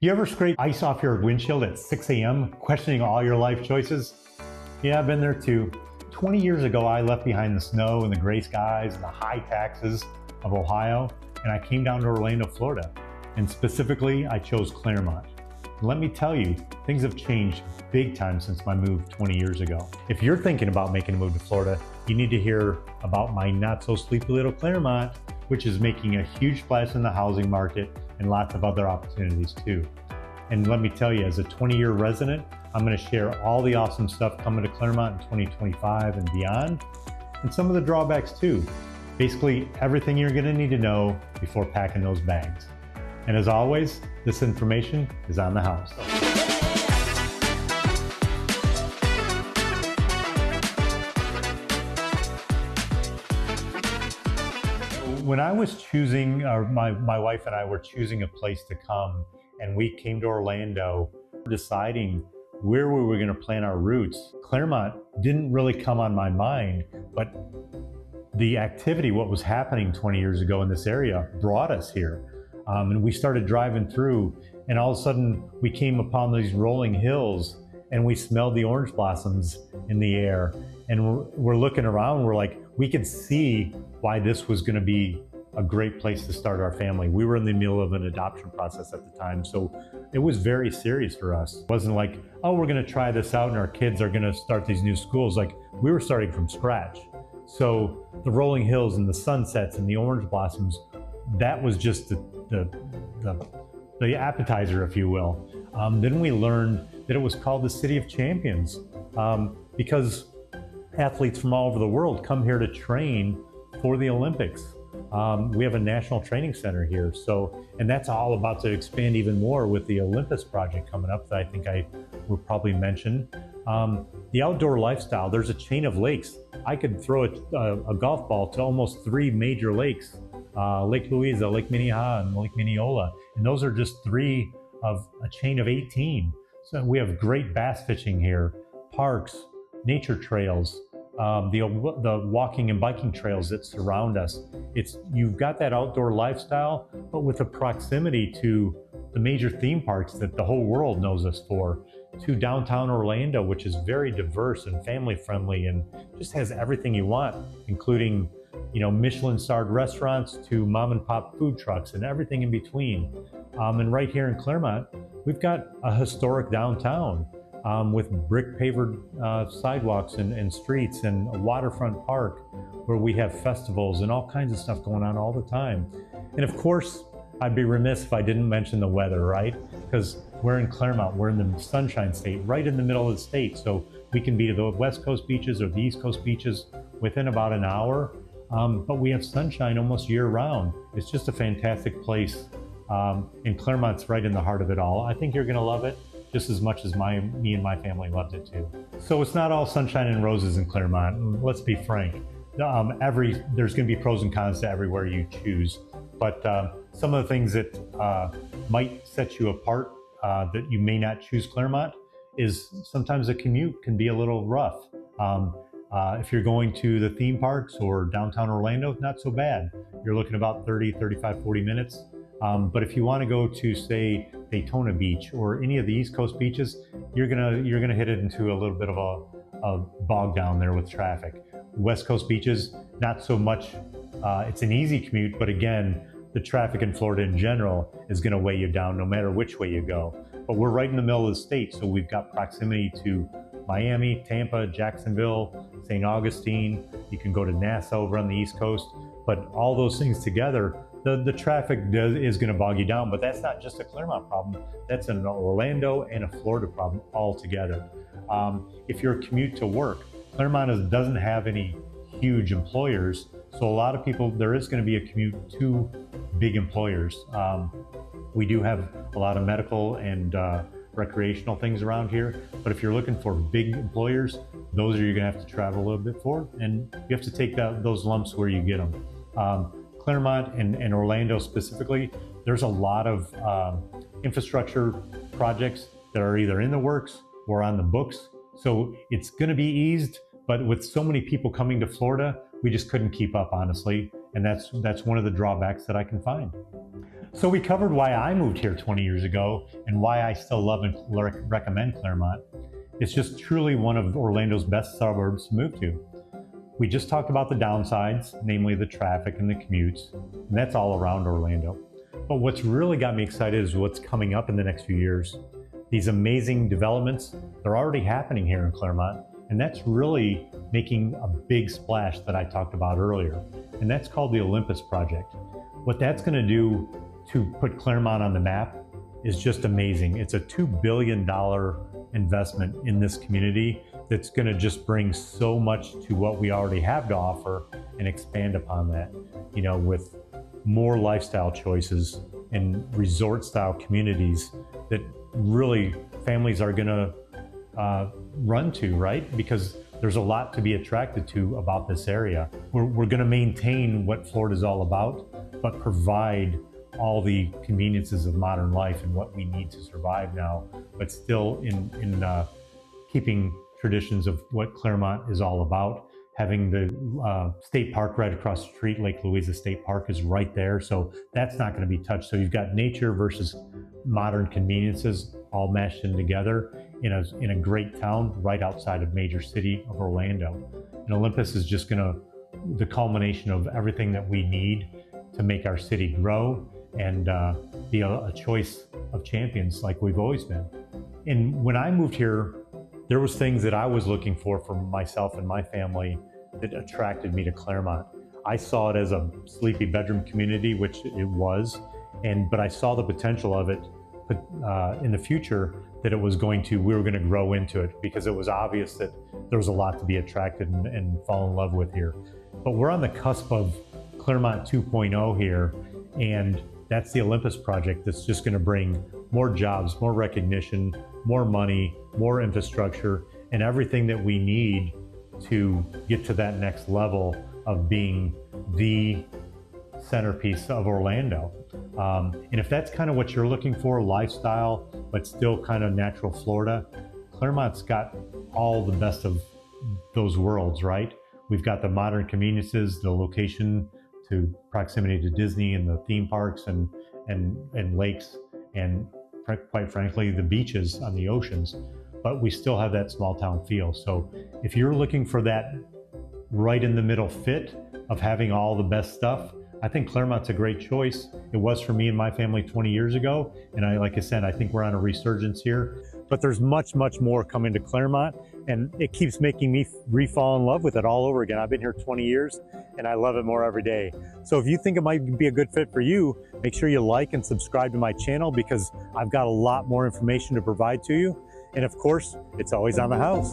You ever scrape ice off your windshield at 6 a.m., questioning all your life choices? Yeah, I've been there too. 20 years ago, I left behind the snow and the gray skies and the high taxes of Ohio, and I came down to Orlando, Florida. And specifically, I chose Clermont. And let me tell you, things have changed big time since my move 20 years ago. If you're thinking about making a move to Florida, you need to hear about my not so sleepy little Clermont, which is making a huge splash in the housing market and lots of other opportunities too. And let me tell you, as a 20-year resident, I'm going to share all the awesome stuff coming to Clermont in 2025 and beyond, and some of the drawbacks too. Basically, everything you're going to need to know before packing those bags. And as always, this information is on the house. When I was choosing, or my wife and I were choosing a place to come, and we came to Orlando, deciding where we were going to plan our roots, Clermont didn't really come on my mind, but the activity, what was happening 20 years ago in this area, brought us here. And we started driving through, and all of a sudden we came upon these rolling hills, and we smelled the orange blossoms in the air. And we're looking around, we're like, we could see why this was going to be a great place to start our family. We were in the middle of an adoption process at the time, so it was very serious for us. It wasn't like, oh, we're going to try this out and our kids are going to start these new schools. Like, we were starting from scratch. So the rolling hills and the sunsets and the orange blossoms, that was just the appetizer, if you will. Then we learned that it was called the City of Champions because athletes from all over the world come here to train for the Olympics. We have a national training center here, and that's all about to expand even more with the Olympus Project coming up that I think I will probably mention. The outdoor lifestyle, there's a chain of lakes. I could throw a golf ball to almost 3 major lakes, Lake Louisa, Lake Minnehaha, and Lake Mineola, and those are just 3 of a chain of 18. So we have great bass fishing here, parks, nature trails, the walking and biking trails that surround us. You've got that outdoor lifestyle, but with a proximity to the major theme parks that the whole world knows us for, to downtown Orlando, which is very diverse and family friendly and just has everything you want, including, Michelin-starred restaurants to mom and pop food trucks and everything in between. And right here in Clermont, we've got a historic downtown with brick pavered sidewalks and streets, and a waterfront park where we have festivals and all kinds of stuff going on all the time. And of course, I'd be remiss if I didn't mention the weather, right? Because we're in Clermont, we're in the Sunshine State, right in the middle of the state. So we can be to the West Coast beaches or the East Coast beaches within about an hour. But we have sunshine almost year round. It's just a fantastic place. And Clermont's right in the heart of it all. I think you're gonna love it just as much as me and my family loved it too. So it's not all sunshine and roses in Clermont. Let's be frank. There's gonna be pros and cons to everywhere you choose. But some of the things that might set you apart that you may not choose Clermont is sometimes the commute can be a little rough. If you're going to the theme parks or downtown Orlando, not so bad. You're looking about 30, 35, 40 minutes. But if you want to go to, say, Daytona Beach or any of the East Coast beaches, you're gonna hit it into a little bit of a bog down there with traffic. West Coast beaches, not so much. It's an easy commute, but again, the traffic in Florida in general is gonna weigh you down no matter which way you go. But we're right in the middle of the state, so we've got proximity to Miami, Tampa, Jacksonville, St. Augustine. You can go to Nassau over on the East Coast, but all those things together, the traffic is going to bog you down, but that's not just a Clermont problem. That's an Orlando and a Florida problem altogether. If you're a commute to work, Clermont doesn't have any huge employers, so a lot of people, there is going to be a commute to big employers. We do have a lot of medical and recreational things around here, but if you're looking for big employers, those are you're going to have to travel a little bit for, and you have to take those lumps where you get them. Clermont and Orlando specifically, there's a lot of infrastructure projects that are either in the works or on the books. So it's going to be eased, but with so many people coming to Florida, we just couldn't keep up, honestly. And that's one of the drawbacks that I can find. So we covered why I moved here 20 years ago and why I still love and recommend Clermont. It's just truly one of Orlando's best suburbs to move to. We just talked about the downsides, namely the traffic and the commutes, and that's all around Orlando. But what's really got me excited is what's coming up in the next few years. These amazing developments, they're already happening here in Clermont, and that's really making a big splash that I talked about earlier, and that's called the Olympus Project. What that's going to do to put Clermont on the map is just amazing. It's a $2 billion investment in this community that's going to just bring so much to what we already have to offer and expand upon that, you know, with more lifestyle choices and resort style communities that really families are going to run to, right? Because there's a lot to be attracted to about this area. We're going to maintain what Florida's all about, but provide all the conveniences of modern life and what we need to survive now, but still in keeping traditions of what Clermont is all about. Having the state park right across the street, Lake Louisa State Park is right there, so that's not going to be touched. So you've got nature versus modern conveniences all mashed in together in a great town right outside of major city of Orlando. And Olympus is just the culmination of everything that we need to make our city grow and be a choice of champions like we've always been. And when I moved here, there was things that I was looking for myself and my family that attracted me to Clermont. I saw it as a sleepy bedroom community, which it was, but I saw the potential of it in the future that we were going to grow into it, because it was obvious that there was a lot to be attracted and fall in love with here. But we're on the cusp of Clermont 2.0 here, and that's the Olympus Project that's just going to bring more jobs, more recognition, more money, more infrastructure, and everything that we need to get to that next level of being the centerpiece of Orlando. And if that's kind of what you're looking for, lifestyle, but still kind of natural Florida, Clermont's got all the best of those worlds, right? We've got the modern conveniences, the location to proximity to Disney and the theme parks and lakes, and quite frankly, the beaches on the oceans, but we still have that small town feel. So if you're looking for that right in the middle fit of having all the best stuff, I think Clermont's a great choice. It was for me and my family 20 years ago. And like I said, I think we're on a resurgence here, but there's much, much more coming to Clermont, and it keeps making me re-fall in love with it all over again. I've been here 20 years and I love it more every day. So if you think it might be a good fit for you, make sure you like and subscribe to my channel, because I've got a lot more information to provide to you. And of course, it's always on the house.